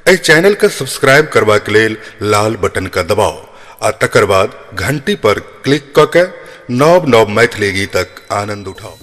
ए channel का subscribe करवा के लेल लाल बटन का दबाओ आ तकर बाद घंटी पर क्लिक करके नव नव मैथिली गीतक आनंद उठाओ।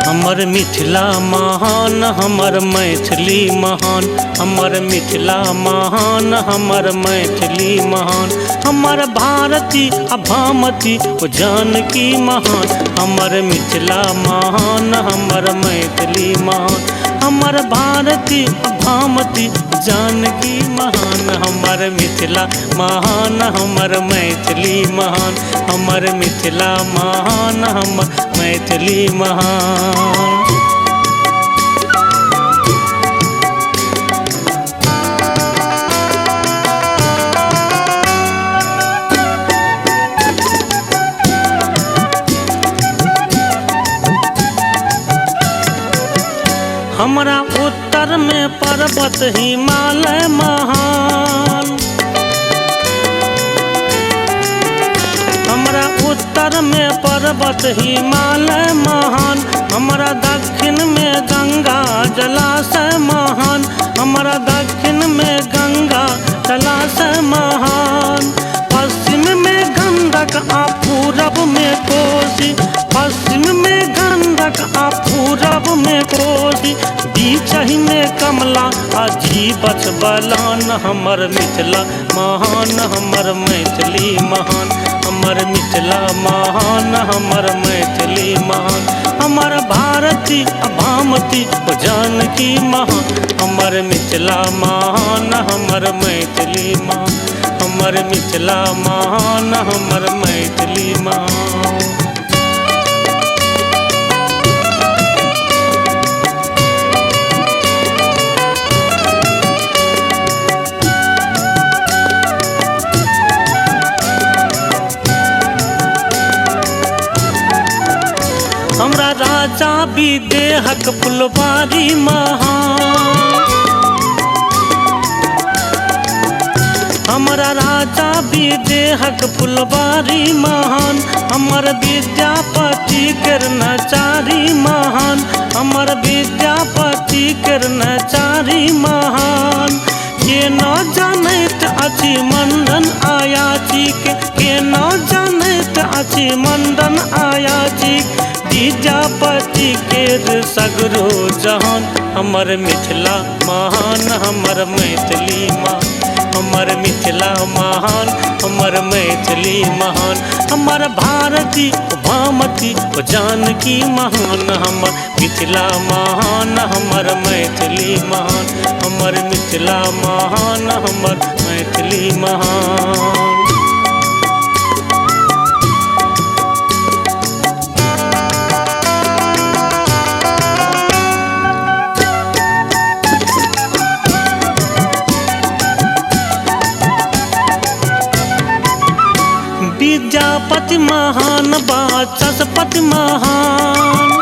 हमर मिथिला महान, हमर मैथिली महान, हमर मिथिला महान, हमर मैथिली महान, हमर भारती आ भामती ओ जानकी महान, हमर मिथिला महान, हमर मैथिली महान, हमर भारती आ भामती जानकी महान, हमर मिथिला महान, हमर मैथिली महान, हमर मिथिला महान, हमर मैथिली महान। हमरा उत्तर में पर्वत हिमालय महान, हमरा उत्तर में पर्वत हिमालय महान, हमरा दक्षिण में गंगा जलाशय महान, हमरा दक्षिण में गंगा जलाशय महान, पश्चिम में गंडक आ पूरब में कोसी, पश्चिम में गंडक आ पूरब में कोसी, बीचही में कमला आ जीवछ बलान, हमर मिथिला महान, हमर मैथिली महान, हमर मिथिला महान, हमर मैथिली महान, हमर भारती आ भामती ओ जानकी महान, हमर मिथिला महान, हमर मैथिली महान, हमर मिथिला महान, हमर मैथिली महान। हमरा राजा विदेहक फुलवारी महान, हमरा राजा विदेहक फुलवारी महान, हमर विद्यापति कर्णचारी महान, हमर विद्यापति कर्णचारी महान, के न जानैत अछि मंडन आयाची के न जानैत अछि मंडन आयाची, विद्यापति केर सगरो जहान, हमर मिथिला महान, हमर मैथिली महान, हमर मिथिला महान, हमर मैथिली महान, हमर भारती भामती ओ जानकी महान, हमर मिथिला महान, हमर मैथिली महान, हमर मिथिला महान, हमर मैथिली महान। विद्यापति महान वाचस्पति महान,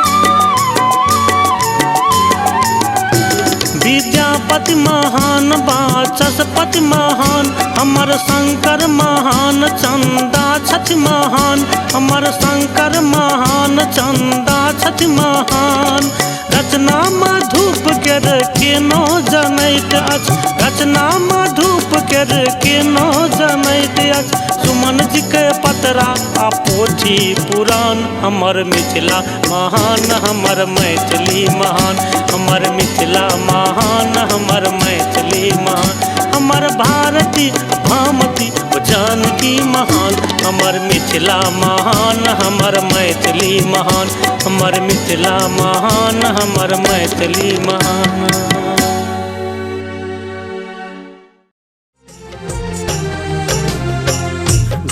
विद्यापति महान वाचस्पति महान, हमर शंकर महान चंदा छथि महान, हमर शंकर महान चंदा छथि महान, रचना मधुप केर केनो जनैत अछि, रचना मधुप केर केनो जनैत अछि, सुमन जी के पतरा आ पोथी पुराण, हमर मिथिला महान, हमर मैथिली महान, हमर मिथिला महान, हमर मैथिली महान, हमर भारती भामती ओ जानकी महान, हमर मिथिला महान, हमर मैथिली महान, हमर मिथिला महान, हमर मैथिली महान।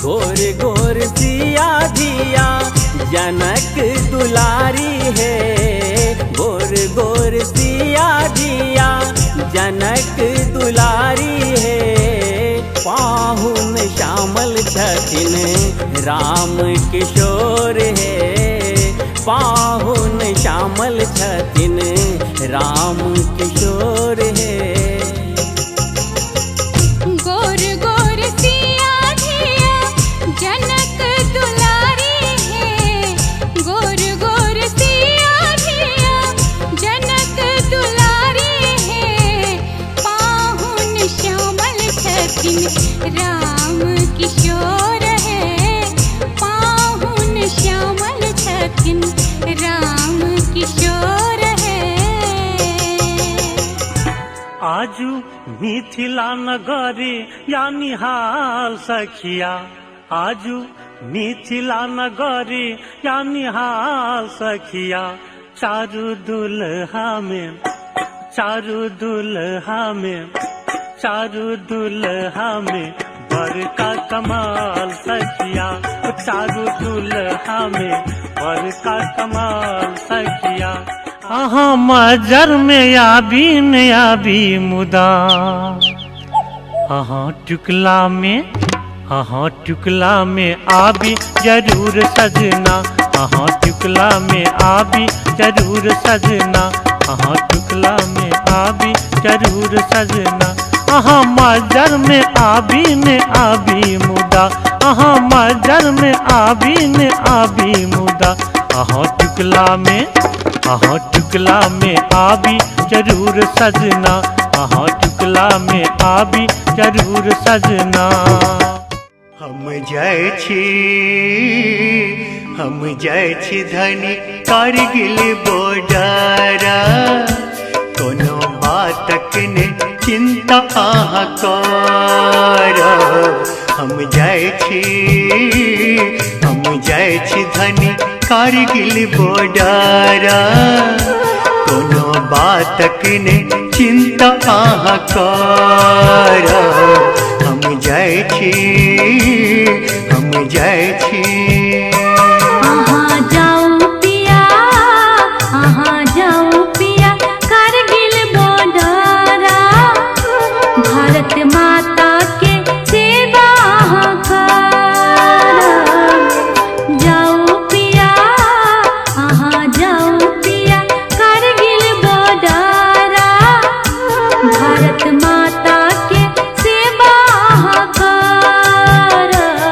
गोर गोर सिया धिया जनक दुलारी है, गोर गोर सिया धिया जनक दुलारी है, पाहुन श्यामल छथिन राम किशोर है, पाहुन श्यामल श्यामल छथिन राम किशोर हे। गोर गोर सिया धिया जनक दुलारी है। गोर गोर सिया धिया जनक दुलारी है। पाहुन श्यामल छथिन राम किशोर है। पाहुन श्यामल छथिन राम किशोर है। आजू मिथिला नगरी या निहाल सखिया। आजू मिथिला नगरी या निहाल सखिया। चारू दुल्हा में चारू दुल्हा में चारू दुल्हा में बड़का कमाल सखिया। चारू दुल्हा में बड़का कमाल सखिया। अहाँ मजर में आबी न आबी मुदा। अहाँ टुकला में आबी जरूर सजना। अहाँ टुकला में आबी जरूर सजना। अहाँ टुकला में आबी जरूर सजना। अहाँ मजर में आबी न आबी मुदा। अहाँ मजर में आबी न आबी मुदा। अहाँ टुकला में आबी जरूर सजना। अहाँ टुकला में आबी जरूर सजना। हम जाइ छी धनी कारगिल बॉर्डर। कोनो बातक ने चिंता अहाँ करब। हम जाइ छी धनी कारगिल बॉर्डर। कोनो बातक ने चिंता अहाँ करब। हम जाइ छी अहाँ जाऊ पिया कारगिल बॉर्डर। भारत माता के सेवा अहाँ करब। जाऊ पिया कारगिल बॉर्डर। भारत माता के सेवा अहाँ करब।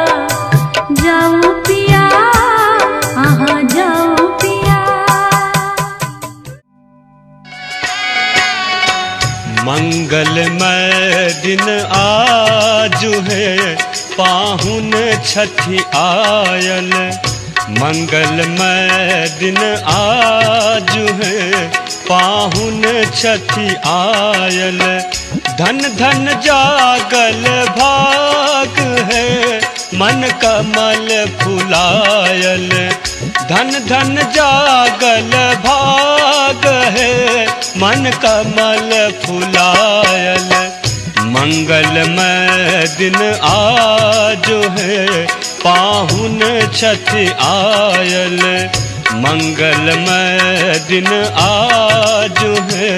जाऊ पिया जाऊ पिया। मंगलमय दिन आजु है पाहुन छठी आयल। मंगलमय दिन आजु है पाहुन छठी आयल। धन धन जागल भाग है मन कमल फुलायल। धन धन जागल भाग है मन कमल फुलायल। मंगलमय दिन आज है पाहुन छठी आयल। मंगलमय दिन आज है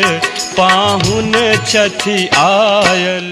पाहुन छठी आयल।